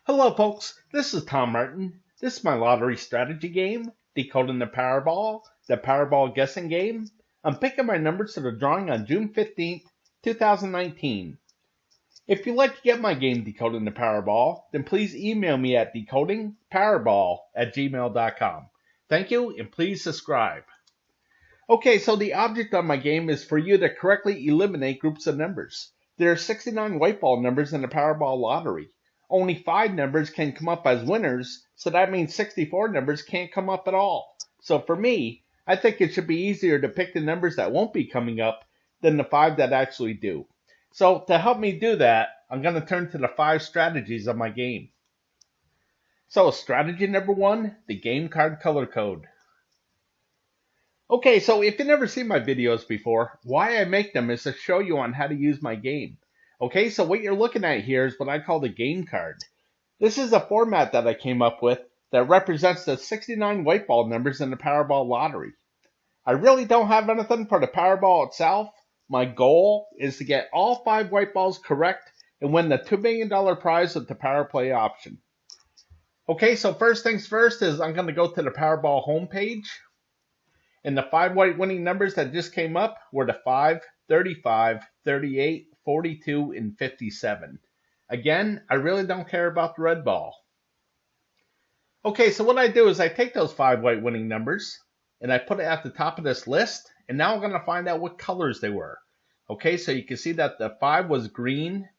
Hello folks, this is Tom Martin. This is my lottery strategy game, Decoding the Powerball guessing game. I'm picking my numbers to the drawing on June 15th, 2019. If you'd like to get my game Decoding the Powerball, then please email me at decodingpowerball@gmail.com. Thank you, and please subscribe. Okay, so the object of my game is for you to correctly eliminate groups of numbers. There are 69 white ball numbers in the Powerball Lottery. Only 5 numbers can come up as winners, so that means 64 numbers can't come up at all. So for me, I think it should be easier to pick the numbers that won't be coming up than the 5 that actually do. So to help me do that, I'm going to turn to the 5 strategies of my game. So strategy number 1, the game card color code. Okay, so if you've never seen my videos before, why I make them is to show you on how to use my game. Okay, so what you're looking at here is what I call the game card. This is a format that I came up with that represents the 69 white ball numbers in the Powerball Lottery. I really don't have anything for the Powerball itself. My goal is to get all 5 white balls correct and win the $2 million prize with the Power Play option. Okay, so first things first is I'm going to go to the Powerball homepage. And the 5 white winning numbers that just came up were the 5, 35, 38, 42, and 57. Again, I really don't care about the red ball. Okay, so what I do is I take those 5 white winning numbers and I put it at the top of this list, and now I'm going to find out what colors they were. Okay, so you can see that the 5 was green,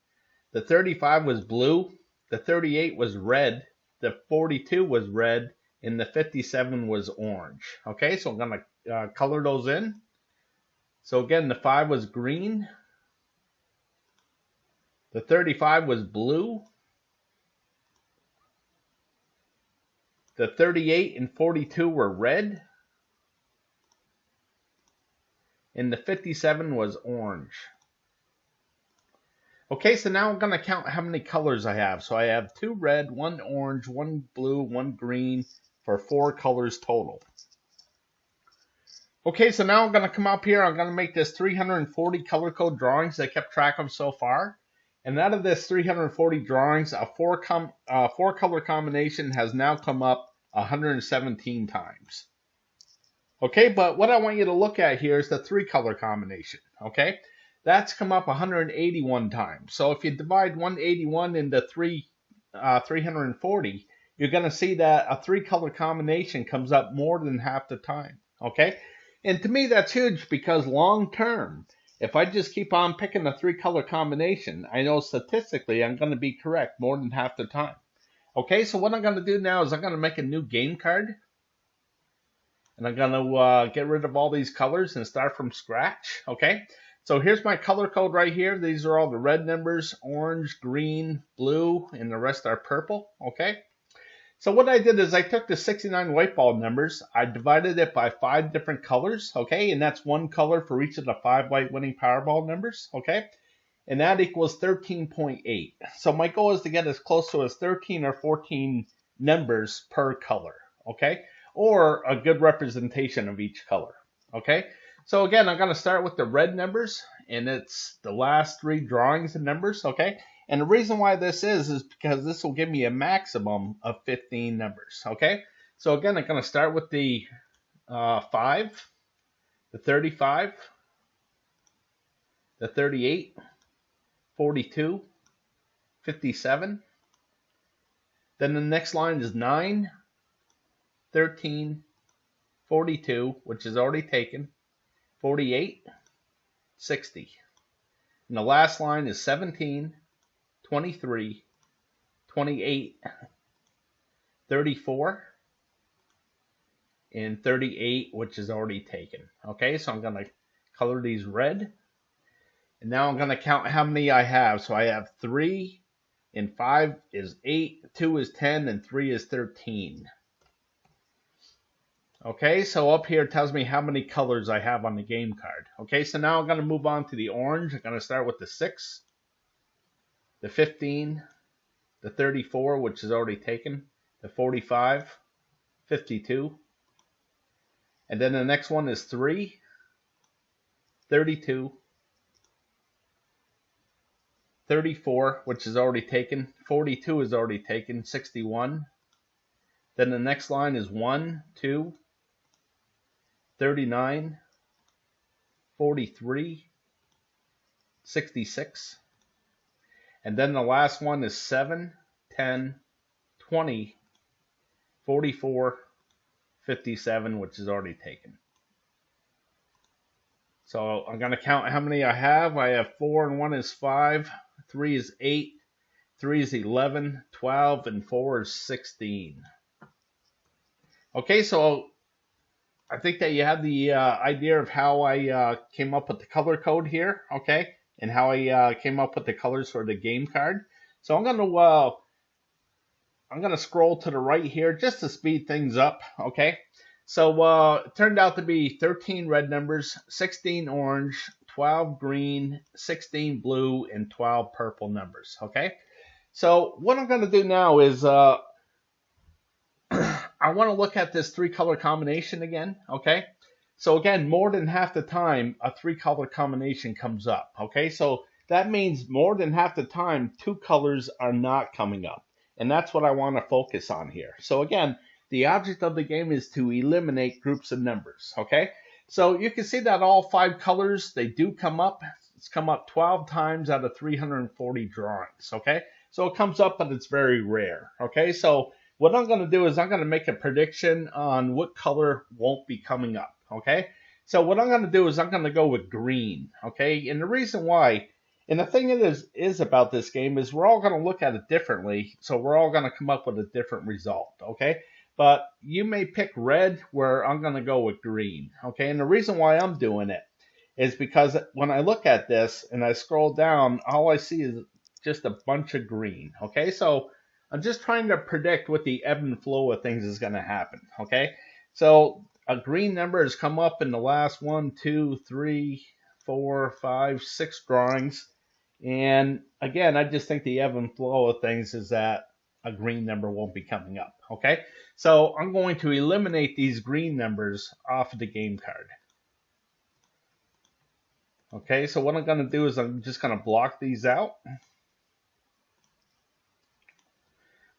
the 35 was blue, the 38 was red, the 42 was red, and the 57 was orange. Okay, so I'm going to color those in. So again, the 5 was green, the 35 was blue, the 38 and 42 were red, and the 57 was orange. Okay, so now I'm going to count how many colors I have. So I have 2 red, 1 orange, 1 blue, 1 green, for 4 colors total. Okay, so now I'm going to come up here. I'm going to make this 340 color code drawings that I kept track of so far. And out of this 340 drawings, a 4 color combination has now come up 117 times. Okay, but what I want you to look at here is the 3 color combination. Okay, that's come up 181 times. So if you divide 181 into 340, you're going to see that a 3 color combination comes up more than half the time. Okay, and to me that's huge because long term, if I just keep on picking a 3 color combination, I know statistically I'm going to be correct more than half the time. Okay, so what I'm going to do now is I'm going to make a new game card. And I'm going to get rid of all these colors and start from scratch. Okay, so here's my color code right here. These are all the red numbers: orange, green, blue, and the rest are purple. Okay, so what I did is I took the 69 white ball numbers, I divided it by 5 different colors, okay, and that's 1 color for each of the 5 white winning Powerball numbers, okay, and that equals 13.8. So my goal is to get as close to as 13 or 14 numbers per color, okay, or a good representation of each color, okay. So again, I'm going to start with the red numbers, and it's the last 3 drawings of numbers, okay. And the reason why this is because this will give me a maximum of 15 numbers, okay? So again, I'm going to start with the 5, the 35, the 38, 42, 57. Then the next line is 9, 13, 42, which is already taken, 48, 60. And the last line is 17, 23, 28, 34, and 38, which is already taken. Okay, so I'm going to color these red. And now I'm going to count how many I have. So I have 3, and 5 is 8, 2 is 10, and 3 is 13. Okay, so up here it tells me how many colors I have on the game card. Okay, so now I'm going to move on to the orange. I'm going to start with the 6, the 15, the 34, which is already taken, the 45, 52, and then the next one is 3, 32, 34, which is already taken. 42 is already taken. 61. Then the next line is 1, 2, 39, 43, 66. And then the last one is 7, 10, 20, 44, 57, which is already taken. So I'm going to count how many I have. I have 4 and 1 is 5, 3 is 8, 3 is 11, 12, and 4 is 16. Okay, so I think that you have the idea of how I came up with the color code here, okay, and how I came up with the colors for the game card. So I'm going to scroll to the right here just to speed things up, okay. So it turned out to be 13 red numbers, 16 orange, 12 green, 16 blue, and 12 purple numbers, okay. So what I'm going to do now is I want to look at this 3-color combination again, okay? So again, more than half the time, a 3-color combination comes up, okay? So that means more than half the time, 2 colors are not coming up. And that's what I want to focus on here. So again, the object of the game is to eliminate groups of numbers, okay? So you can see that all 5 colors, they do come up. It's come up 12 times out of 340 drawings, okay? So it comes up, but it's very rare, okay? So what I'm going to do is I'm going to make a prediction on what color won't be coming up, okay? So what I'm going to do is I'm going to go with green, okay? And the reason why, and the thing is about this game is we're all going to look at it differently, so we're all going to come up with a different result, okay? But you may pick red where I'm going to go with green, okay? And the reason why I'm doing it is because when I look at this and I scroll down, all I see is just a bunch of green, okay? So I'm just trying to predict what the ebb and flow of things is going to happen, okay? So a green number has come up in the last 1, 2, 3, 4, 5, 6 drawings. And again, I just think the ebb and flow of things is that a green number won't be coming up, okay? So I'm going to eliminate these green numbers off of the game card. Okay, so what I'm going to do is I'm just going to block these out.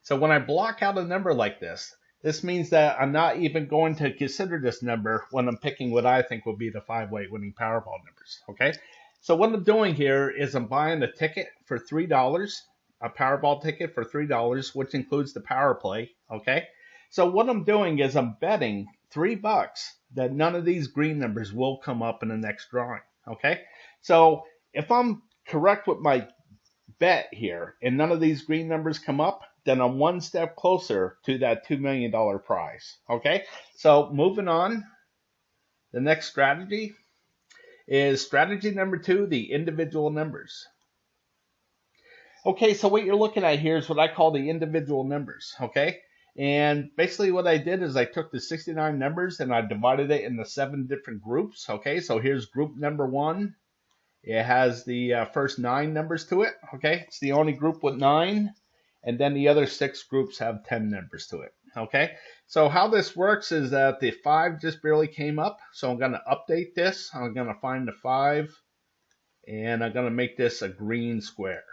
So when I block out a number like this, this means that I'm not even going to consider this number when I'm picking what I think will be the 5-way winning Powerball numbers, okay? So what I'm doing here is I'm buying a ticket for $3, a Powerball ticket for $3, which includes the Power Play, okay? So what I'm doing is I'm betting $3 that none of these green numbers will come up in the next drawing, okay? So if I'm correct with my bet here and none of these green numbers come up, then I'm one step closer to that $2 million prize, okay? So moving on, the next strategy is strategy number 2, the individual numbers. Okay, so what you're looking at here is what I call the individual numbers, okay? And basically what I did is I took the 69 numbers and I divided it into 7 different groups, okay? So here's group number 1. It has the first 9 numbers to it, okay? It's the only group with 9. And then the other 6 groups have 10 numbers to it, okay? So how this works is that the 5 just barely came up. So I'm going to update this. I'm going to find the 5. And I'm going to make this a green square.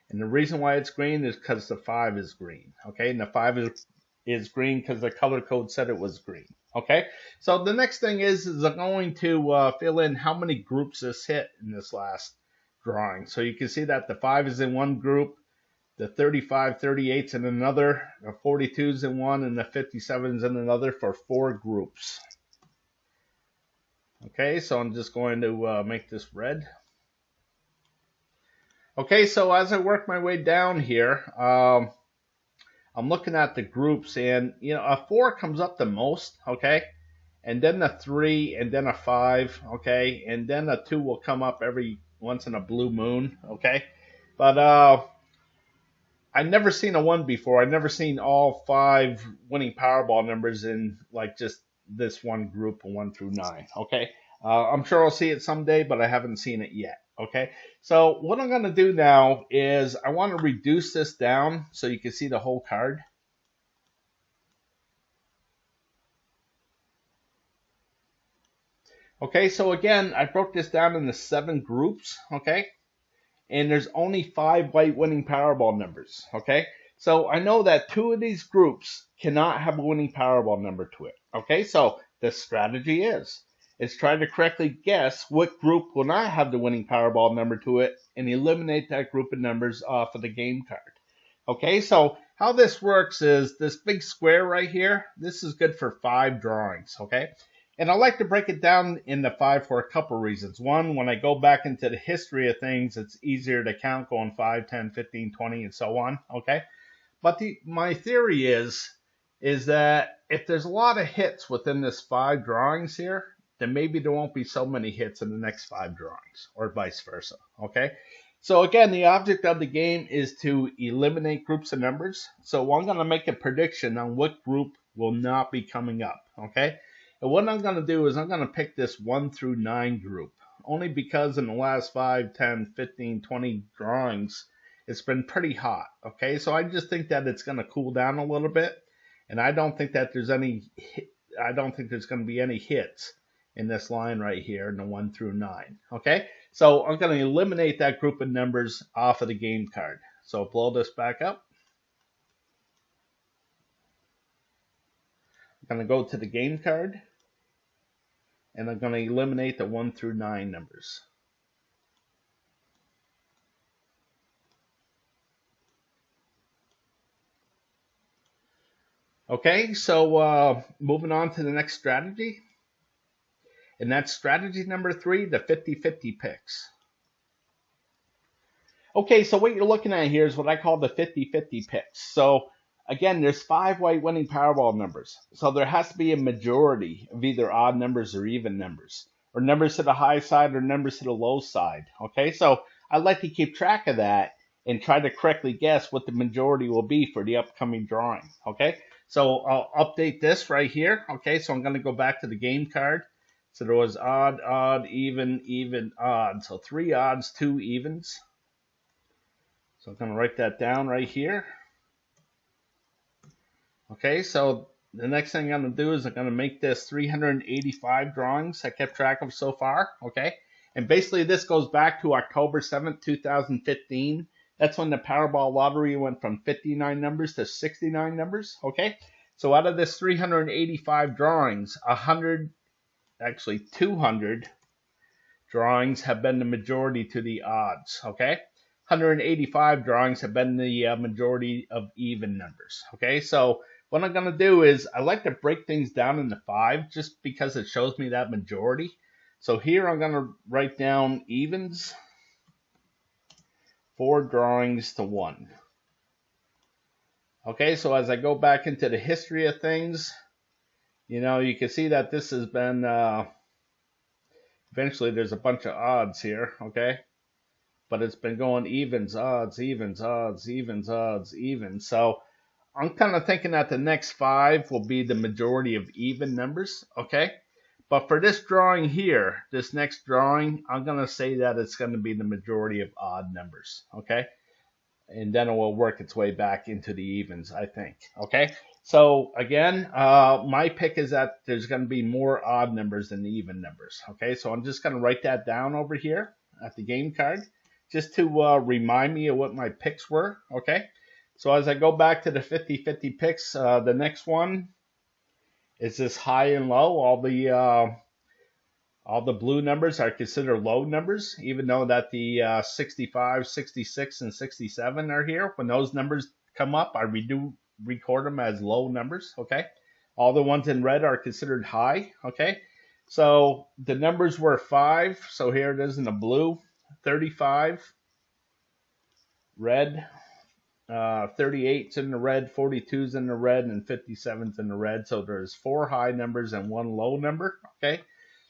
And the reason why it's green is because the 5 is green, okay? And the 5 is green because the color code said it was green, okay? So the next thing is I'm going to fill in how many groups this hit in this last drawing. So you can see that the 5 is in one group, the 35, 38's in another, the 42's in one, and the 57's in another for 4 groups. Okay, so I'm just going to make this red. Okay, so as I work my way down here, I'm looking at the groups, and you know, a 4 comes up the most, okay, and then a 3, and then a 5, okay, and then a 2 will come up every once in a blue moon, okay, but I've never seen a 1 before. I've never seen all 5 winning Powerball numbers in like just this one group of 1 through 9, okay. I'm sure I'll see it someday, but I haven't seen it yet. Okay, so what I'm going to do now is I want to reduce this down so you can see the whole card. Okay, so again, I broke this down into 7 groups, okay? and there's only 5 white winning Powerball numbers, okay? So I know that 2 of these groups cannot have a winning Powerball number to it, okay? So the strategy is try to correctly guess what group will not have the winning Powerball number to it and eliminate that group of numbers off of the game card. Okay, so how this works is this big square right here, this is good for 5 drawings, okay? And I like to break it down into 5 for a couple reasons. One, when I go back into the history of things, it's easier to count going 5, 10, 15, 20, and so on, okay? But my theory is that if there's a lot of hits within this 5 drawings here, then maybe there won't be so many hits in the next 5 drawings, or vice versa, okay? So again, the object of the game is to eliminate groups of numbers. So I'm going to make a prediction on what group will not be coming up, okay? And what I'm going to do is I'm going to pick this 1 through 9 group, only because in the last 5, 10, 15, 20 drawings, it's been pretty hot, okay? So I just think that it's going to cool down a little bit, and I don't think that there's going to be any hits in this line right here in the 1 through 9, okay? So I'm going to eliminate that group of numbers off of the game card. So blow this back up. I'm going to go to the game card, and I'm going to eliminate the 1 through 9 numbers. Okay, so moving on to the next strategy. And that's strategy number 3, the 50-50 picks. Okay, so what you're looking at here is what I call the 50-50 picks. So again, there's 5 white winning Powerball numbers. So there has to be a majority of either odd numbers or even numbers, or numbers to the high side or numbers to the low side. Okay, so I like to keep track of that and try to correctly guess what the majority will be for the upcoming drawing. Okay, so I'll update this right here. Okay, so I'm going to go back to the game card. So there was odd, odd, even, even, odd. So 3 odds, 2 evens. So I'm going to write that down right here. Okay, so the next thing I'm going to do is I'm going to make this 385 drawings I kept track of so far. Okay, and basically this goes back to October 7th, 2015. That's when the Powerball Lottery went from 59 numbers to 69 numbers. Okay, so out of this 385 drawings, 200 drawings have been the majority to the odds, okay? 185 drawings have been the majority of even numbers, okay? So what I'm going to do is I like to break things down into 5 just because it shows me that majority. So here I'm going to write down evens, 4 drawings to 1. Okay, so as I go back into the history of things, you know, you can see that this has been, eventually there's a bunch of odds here, okay? But it's been going evens, odds, evens, odds, evens, odds, evens. So I'm kind of thinking that the next 5 will be the majority of even numbers, okay? But for this drawing here, this next drawing, I'm going to say that it's going to be the majority of odd numbers, okay? And then it will work its way back into the evens, I think, okay? So again, my pick is that there's going to be more odd numbers than the even numbers, okay? So I'm just going to write that down over here at the game card just to remind me of what my picks were, okay? So as I go back to the 50-50 picks, the next one is this high and low. All the blue numbers are considered low numbers, even though that the 65, 66, and 67 are here. When those numbers come up, I do record them as low numbers, okay? All the ones in red are considered high, okay? So the numbers were 5, so here it is in the blue, 35, red, 38's in the red, 42's in the red, and 57's in the red. So there's 4 high numbers and 1 low number, okay?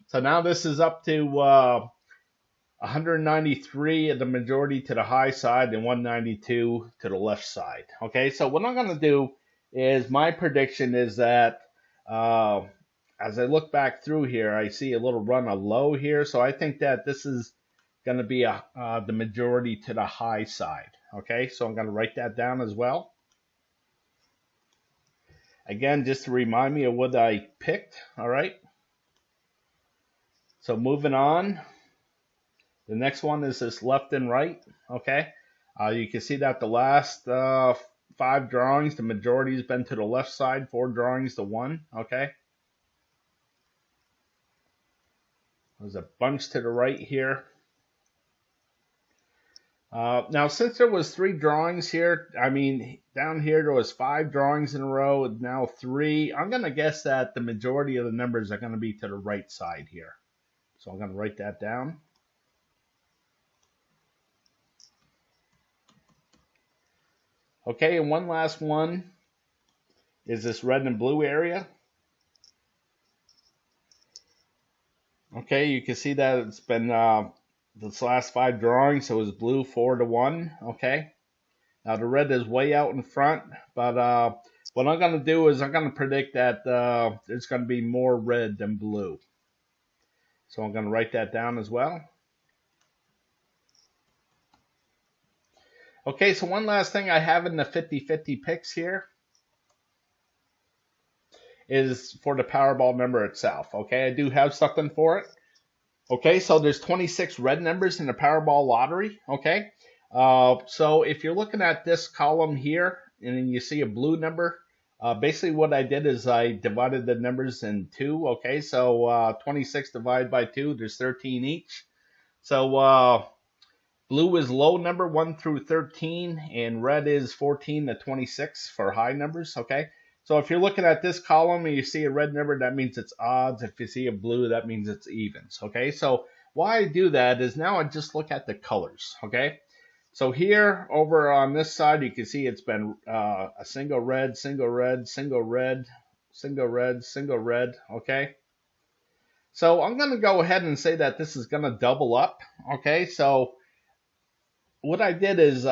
So now this is up to 193 of the majority to the high side and 192 to the left side. Okay, so what I'm going to do is my prediction is that as I look back through here, I see a little run of low here. So I think that this is going to be the majority to the high side. Okay, so I'm going to write that down as well. Again, just to remind me of what I picked. All right. So moving on, The next one is this left and right, okay? You can see that the last 5 drawings, the majority has been to the left side, 4 drawings to 1, okay? There's a bunch to the right here. Now, since there was 3 drawings here, I mean, down here there was 5 drawings in a row, now 3. I'm going to guess that the majority of the numbers are going to be to the right side here. So I'm going to write that down. Okay, and one last one is this red and blue area. Okay, you can see that it's been this last 5 drawings, so it was blue 4 to 1. Okay, now the red is way out in front, but what I'm going to do is I'm going to predict that there's going to be more red than blue. So I'm going to write that down as well. Okay, so one last thing I have in the 50-50 picks here is for the Powerball number itself. Okay, I do have something for it. Okay, so there's 26 red numbers in the Powerball Lottery. Okay, so if you're looking at this column here and then you see a blue number, basically what I did is I divided the numbers in 2. Okay, so 26 divided by 2, there's 13 each. So blue is low number 1 through 13, and red is 14 to 26 for high numbers. Okay, so if you're looking at this column and you see a red number, that means it's odds. If you see a blue, that means it's evens. Okay, so why I do that is now I just look at the colors. Okay, so here over on this side, you can see it's been a single red, single red, single red, single red, single red. Okay, so I'm going to go ahead and say that this is going to double up. Okay, so what I did is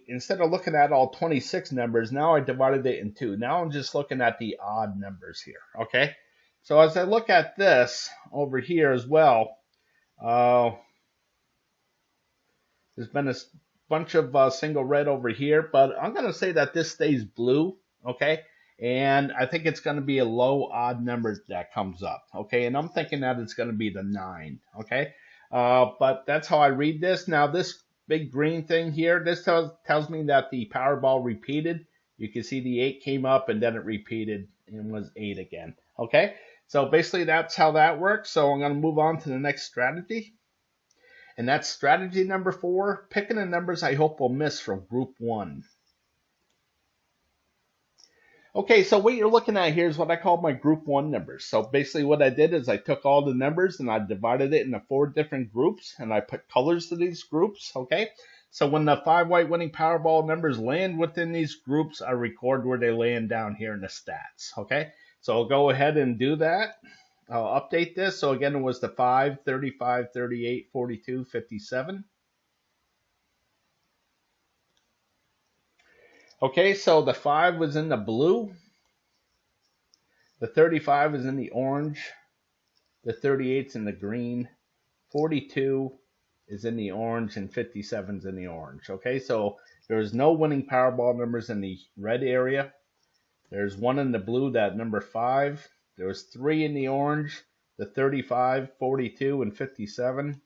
instead of looking at all 26 numbers, now I divided it in 2. Now I'm just looking at the odd numbers here, okay? So as I look at this over here as well, there's been a bunch of single red over here, but I'm going to say that this stays blue, okay? And I think it's going to be a low odd number that comes up, okay? And I'm thinking that it's going to be the 9, okay? But that's how I read this. Now this big green thing here, this tells me that the Powerball repeated. You can see the 8 came up and then it repeated and was 8 again. Okay, so basically that's how that works. So I'm going to move on to the next strategy. And that's strategy number 4, picking the numbers I hope will miss from group 1. Okay, so what you're looking at here is what I call my group 1 numbers. So basically what I did is I took all the numbers and I divided it into 4 different groups and I put colors to these groups, okay? So when the 5 white winning Powerball numbers land within these groups, I record where they land down here in the stats, okay? So I'll go ahead and do that. I'll update this. So again, it was the 5, 35, 38, 42, 57. Okay, so the 5 was in the blue, the 35 is in the orange, the 38's in the green, 42 is in the orange, and 57's in the orange. Okay, so there's no winning Powerball numbers in the red area. There's 1 in the blue, that number 5. There was 3 in the orange, the 35, 42, and 57.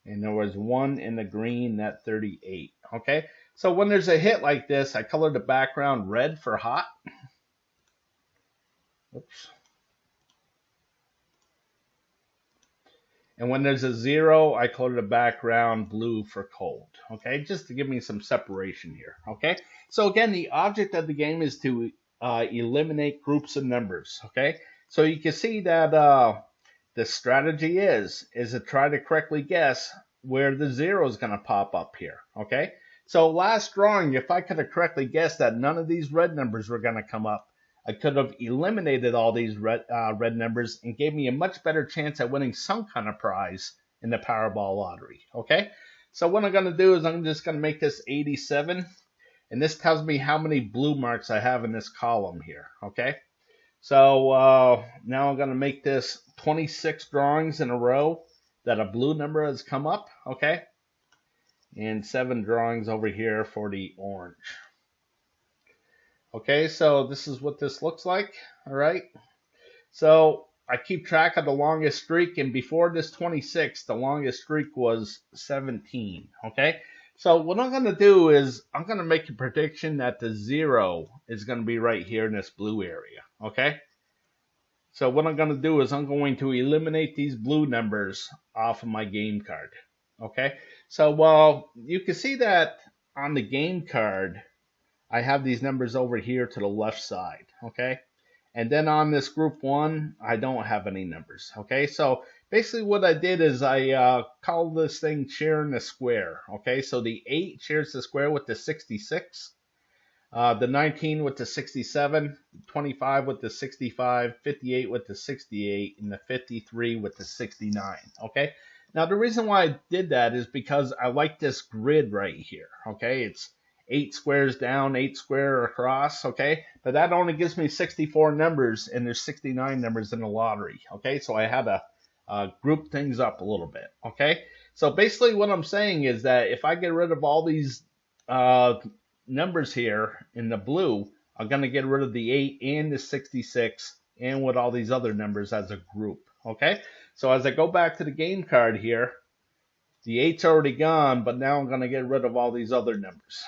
And there was 1 in the green, that 38. Okay, so when there's a hit like this, I color the background red for hot. Oops. And when there's a 0, I color the background blue for cold. Okay, just to give me some separation here. Okay, so again, the object of the game is to eliminate groups of numbers. Okay, so you can see that the strategy is to try to correctly guess where the 0 is going to pop up here. Okay, so last drawing, if I could have correctly guessed that none of these red numbers were going to come up, I could have eliminated all these red numbers and gave me a much better chance at winning some kind of prize in the Powerball Lottery. Okay, so what I'm going to do is I'm just going to make this 87, and this tells me how many blue marks I have in this column here. Okay, so now I'm going to make this 26 drawings in a row that a blue number has come up. Okay, and 7 drawings over here for the orange. Okay, so this is what this looks like. All right, so I keep track of the longest streak, and before this 26, the longest streak was 17, okay? So what I'm going to do is I'm going to make a prediction that the 0 is going to be right here in this blue area, okay? So what I'm going to do is I'm going to eliminate these blue numbers off of my game card, okay? So you can see that on the game card, I have these numbers over here to the left side, okay? And then on this group 1, I don't have any numbers, okay? So basically what I did is I called this thing sharing the square, okay? So the 8 shares the square with the 66, the 19 with the 67, 25 with the 65, 58 with the 68, and the 53 with the 69, okay? Now the reason why I did that is because I like this grid right here, okay? It's 8 squares down, 8 square across, okay? But that only gives me 64 numbers, and there's 69 numbers in the lottery, okay? So I had to group things up a little bit, okay? So basically what I'm saying is that if I get rid of all these numbers here in the blue, I'm going to get rid of the 8 and the 66 and with all these other numbers as a group, okay? So as I go back to the game card here, the 8's already gone, but now I'm going to get rid of all these other numbers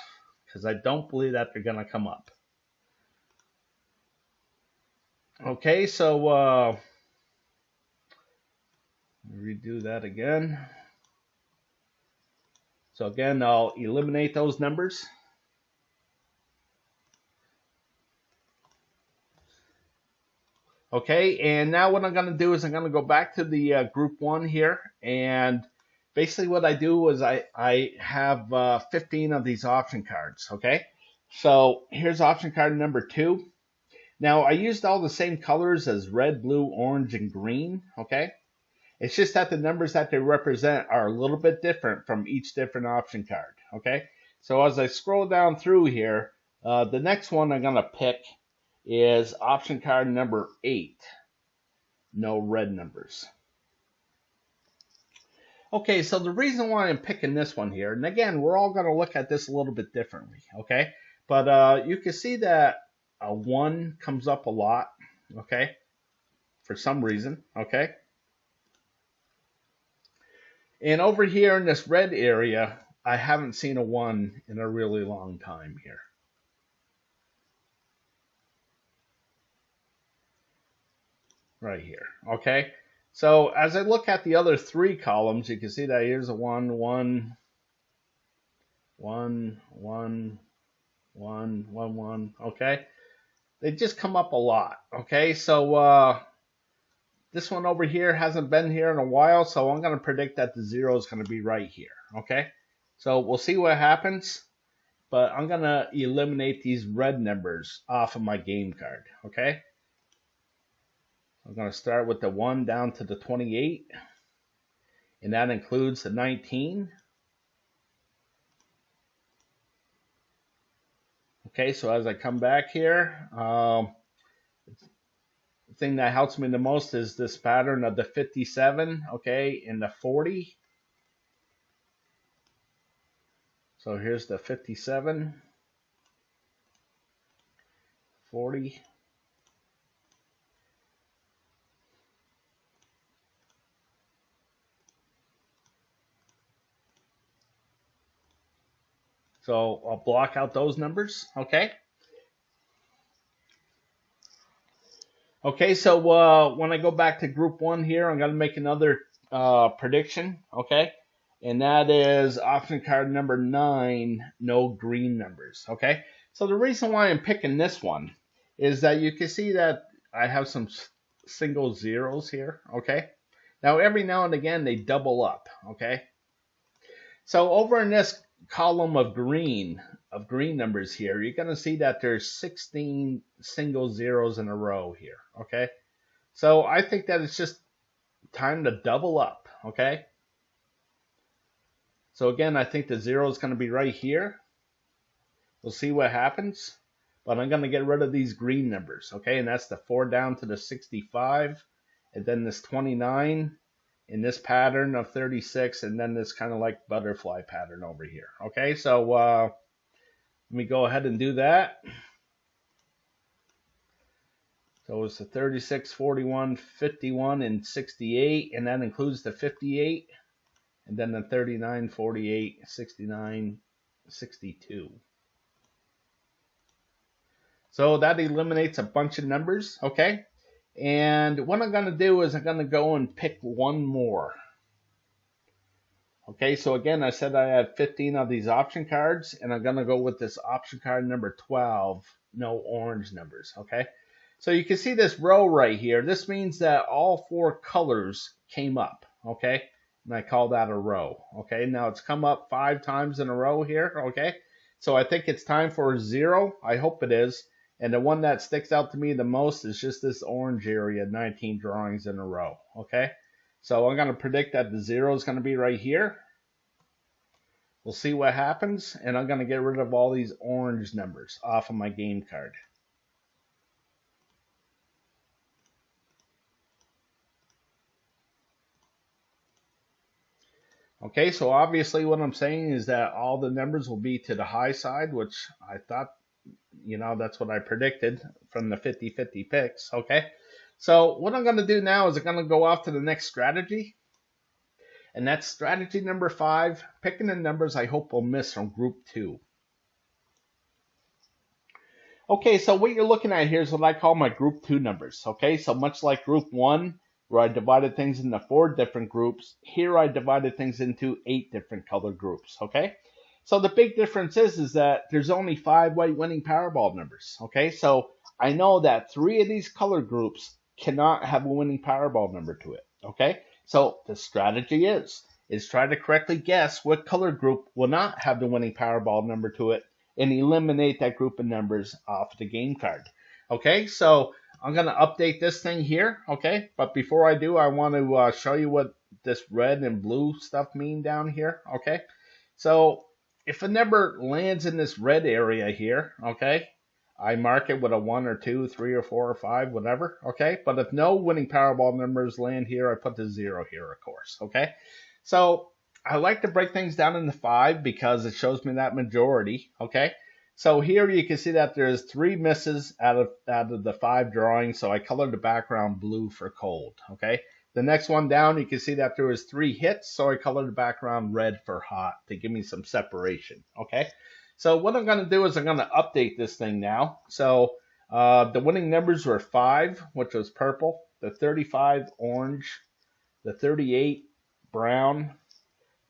because I don't believe that they're going to come up. Okay, so redo that again. So again, I'll eliminate those numbers. Okay, and now what I'm going to do is I'm going to go back to the group 1 here, and basically what I do is I have 15 of these option cards, okay? So here's option card number 2. Now I used all the same colors as red, blue, orange, and green, okay? It's just that the numbers that they represent are a little bit different from each different option card, okay? So as I scroll down through here, the next one I'm going to pick is option card number 8. No red numbers. Okay, so the reason why I'm picking this one here, and again, we're all going to look at this a little bit differently, okay? But you can see that a 1 comes up a lot, okay? For some reason, okay? And over here in this red area, I haven't seen a 1 in a really long time here. Right here, okay? So as I look at the other 3 columns, you can see that here's a 1, 1, 1, 1, 1, 1, 1, okay? They just come up a lot, okay? So this one over here hasn't been here in a while, so I'm going to predict that the 0 is going to be right here, okay? So we'll see what happens, but I'm going to eliminate these red numbers off of my game card, okay? I'm going to start with the 1 down to the 28, and that includes the 19. Okay, so as I come back here, the thing that helps me the most is this pattern of the 57, okay, and the 40. So here's the 57, 40. So I'll block out those numbers, okay? Okay, so when I go back to group 1 here, I'm going to make another prediction, okay? And that is option card number 9, no green numbers, okay? So the reason why I'm picking this one is that you can see that I have some single zeros here, okay? Now every now and again they double up, okay? So over in this column of green numbers here, you're going to see that there's 16 single zeros in a row here, okay? So I think that it's just time to double up, okay? So again, I think the 0 is going to be right here. We'll see what happens, but I'm going to get rid of these green numbers, okay? And that's the 4 down to the 65, and then this 29, in this pattern of 36, and then this kind of like butterfly pattern over here. Okay, so let me go ahead and do that. So So it's the 36, 41, 51, and 68, and that includes the 58, and then the 39, 48, 69, 62. So that eliminates a bunch of numbers, okay? And what I'm going to do is I'm going to go and pick one more. Okay, so again, I said I had 15 of these option cards, and I'm going to go with this option card number 12, no orange numbers, okay? So you can see this row right here. This means that all four colors came up, okay? And I call that a row, okay? Now it's come up 5 times in a row here, okay? So I think it's time for a 0. I hope it is. And the one that sticks out to me the most is just this orange area, 19 drawings in a row, okay? So I'm going to predict that the 0 is going to be right here. We'll see what happens, and I'm going to get rid of all these orange numbers off of my game card. Okay, so obviously what I'm saying is that all the numbers will be to the high side, which I thought, that's what I predicted from the 50-50 picks, okay? So what I'm going to do now is I'm going to go off to the next strategy. And that's strategy number 5, picking the numbers I hope will miss from group 2. Okay, so what you're looking at here is what I call my group 2 numbers. Okay, so much like group 1, where I divided things into 4 different groups, here I divided things into 8 different color groups. Okay, so the big difference is that there's only 5 white winning Powerball numbers. Okay, so I know that 3 of these color groups cannot have a winning Powerball number to it. Okay, so the strategy is try to correctly guess what color group will not have the winning Powerball number to it and eliminate that group of numbers off the game card. Okay, so I'm going to update this thing here, okay? But before I do, I want to show you what this red and blue stuff mean down here, okay? So if a number lands in this red area here, okay, I mark it with a 1 or 2, 3 or 4 or 5, whatever, okay? But if no winning Powerball numbers land here, I put the 0 here, of course, okay? So I like to break things down into 5 because it shows me that majority, okay? So here you can see that there's 3 misses out of the 5 drawings, so I colored the background blue for cold, okay? The next one down, you can see that there was 3 hits, so I colored the background red for hot to give me some separation, okay? So what I'm going to do is I'm going to update this thing now. So the winning numbers were 5, which was purple, the 35 orange, the 38 brown,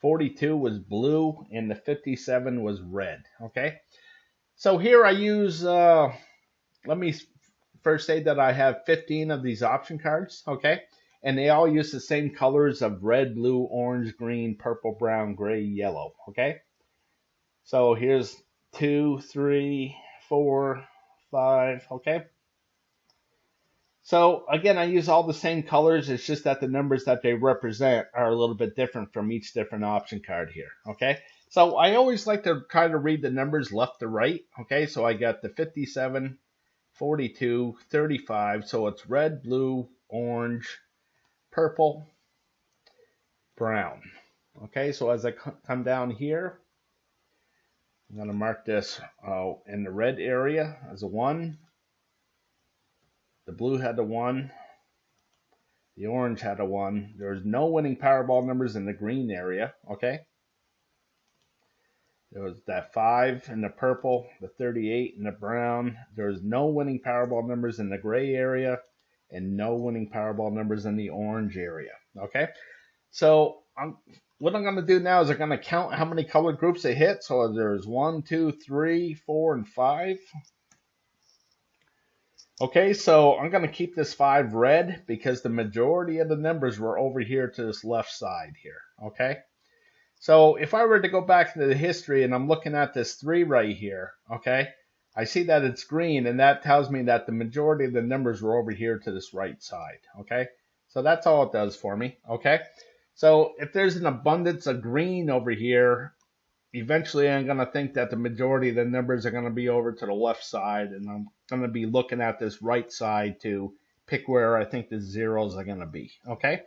42 was blue, and the 57 was red, okay? So here I use, let me first say that I have 15 of these option cards, okay? And they all use the same colors of red, blue, orange, green, purple, brown, gray, yellow, okay? So here's 2, 3, 4, 5, okay? So again, I use all the same colors. It's just that the numbers that they represent are a little bit different from each different option card here, okay? So I always like to try to read the numbers left to right, okay? So I got the 57, 42, 35. So it's red, blue, orange, purple, brown. Okay, so as I come down here, I'm going to mark this in the red area as a 1. The blue had a 1. The orange had a 1. There's no winning Powerball numbers in the green area, okay? There was that 5 in the purple, the 38 in the brown. There's no winning Powerball numbers in the gray area, and no winning Powerball numbers in the orange area, okay? So what I'm going to do now is I'm going to count how many color groups it hit. So there's 1, 2, 3, 4, and 5. Okay, so I'm going to keep this 5 red because the majority of the numbers were over here to this left side here, okay? So if I were to go back into the history and I'm looking at this 3 right here, okay, I see that it's green, and that tells me that the majority of the numbers were over here to this right side, okay? So that's all it does for me, okay? So if there's an abundance of green over here, eventually I'm going to think that the majority of the numbers are going to be over to the left side, and I'm going to be looking at this right side to pick where I think the zeros are going to be, okay?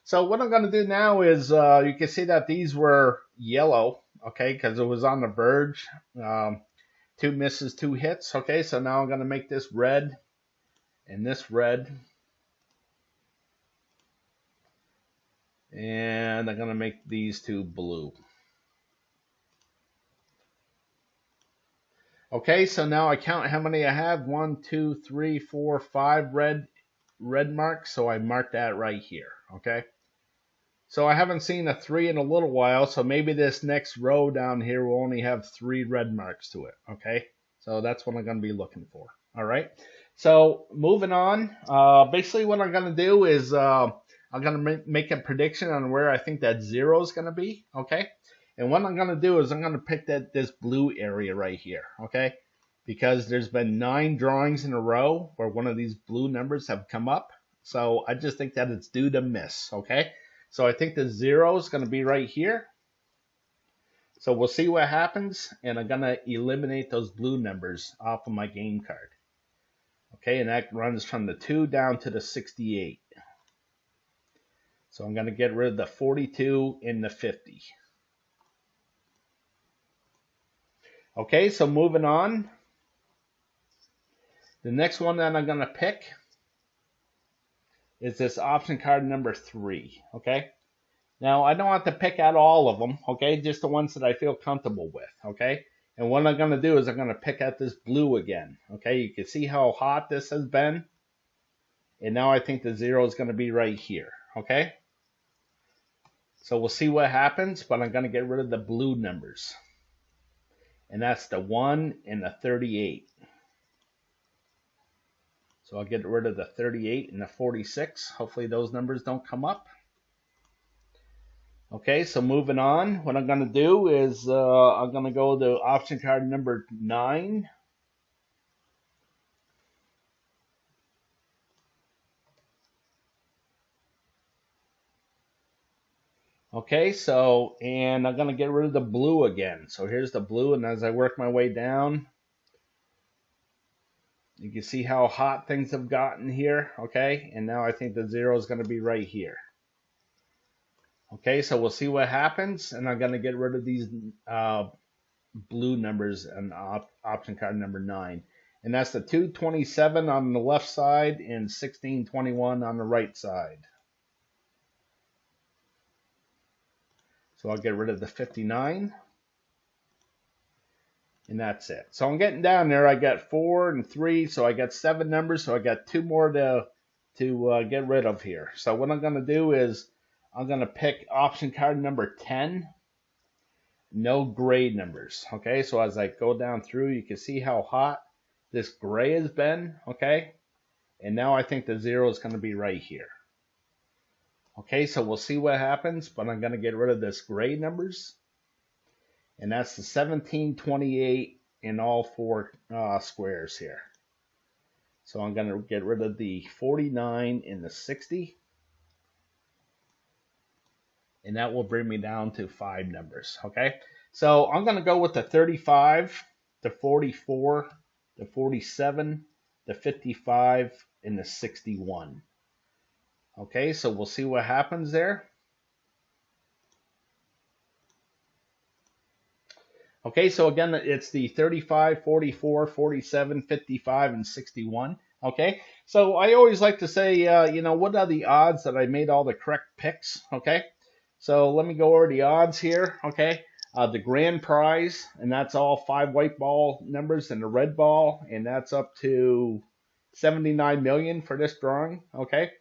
So what I'm going to do now is you can see that these were yellow, okay, because it was on the verge. 2 misses, 2 hits, okay? So now I'm going to make this red, and this red. And I'm going to make these two blue. Okay, so now I count how many I have. 1, 2, 3, 4, 5 red marks. So I mark that right here. Okay. So I haven't seen a 3 in a little while. So maybe this next row down here will only have 3 red marks to it. Okay. So that's what I'm going to be looking for. All right. So moving on. Basically what I'm going to do is I'm going to make a prediction on where I think that 0 is going to be. Okay. And what I'm going to do is I'm going to pick this blue area right here, okay? Because there's been 9 drawings in a row where one of these blue numbers have come up. So I just think that it's due to miss, okay? So I think the 0 is going to be right here. So we'll see what happens, and I'm going to eliminate those blue numbers off of my game card. Okay, and that runs from the 2 down to the 68. So I'm going to get rid of the 42 and the 50. Okay, so moving on. The next one that I'm going to pick is this option card number 3. Okay. Now, I don't have to pick out all of them. Okay, just the ones that I feel comfortable with. Okay. And what I'm going to do is I'm going to pick out this blue again. Okay, you can see how hot this has been. And now I think the 0 is going to be right here. Okay. So we'll see what happens, but I'm going to get rid of the blue numbers. And that's the 1 and the 38. So I'll get rid of the 38 and the 46. Hopefully those numbers don't come up. Okay, so moving on. What I'm going to do is I'm going to go to option card number 9. Okay, so, and I'm going to get rid of the blue again. So here's the blue, and as I work my way down, you can see how hot things have gotten here, okay? And now I think the 0 is going to be right here. Okay, so we'll see what happens, and I'm going to get rid of these blue numbers on option card number 9. And that's the 227 on the left side and 1621 on the right side. So I'll get rid of the 59. And that's it. So I'm getting down there. I got 4 and 3, so I got 7 numbers. So I got 2 more to get rid of here. So what I'm going to do is I'm going to pick option card number 10. No gray numbers. Okay, so as I go down through, you can see how hot this gray has been. Okay, and now I think the 0 is going to be right here. Okay, so we'll see what happens, but I'm going to get rid of this gray numbers. And that's the 1728 in all 4 squares here. So I'm going to get rid of the 49 and the 60. And that will bring me down to 5 numbers. Okay, so I'm going to go with the 35, the 44, the 47, the 55, and the 61. Okay, so we'll see what happens there. Okay, so again, it's the 35, 44, 47, 55, and 61. Okay, so I always like to say, what are the odds that I made all the correct picks? Okay, so let me go over the odds here. Okay, the grand prize, and that's all 5 white ball numbers and a red ball, and that's up to 79 million for this drawing. Okay,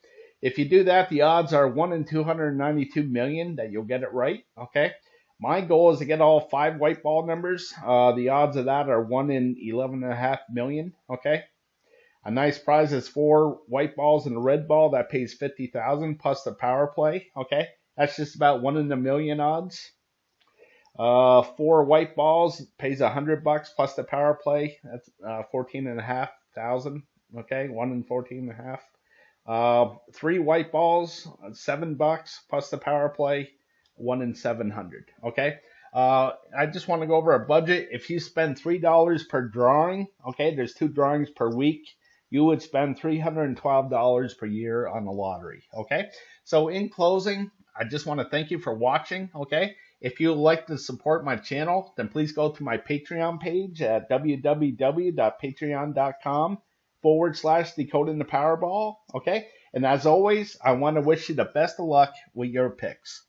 if you do that, the odds are 1 in 292 million that you'll get it right. Okay. My goal is to get all 5 white ball numbers. The odds of that are 1 in 11.5 million. Okay. A nice prize is 4 white balls and a red ball. That pays 50,000 plus the power play. Okay. That's just about 1 in a million odds. 4 white balls pays $100 plus the power play. That's 14,500. Okay. 1 in 14.5. 3 white balls, $7 plus the power play. 1 in 700. Okay. I just want to go over a budget. If you spend $3 per drawing, okay, there's 2 drawings per week, you would spend $312 per year on the lottery. Okay. So in closing, I just want to thank you for watching. Okay. If you would like to support my channel, then please go to my Patreon page at www.patreon.com youtube.com/decoding the Powerball. Okay. And as always, I want to wish you the best of luck with your picks.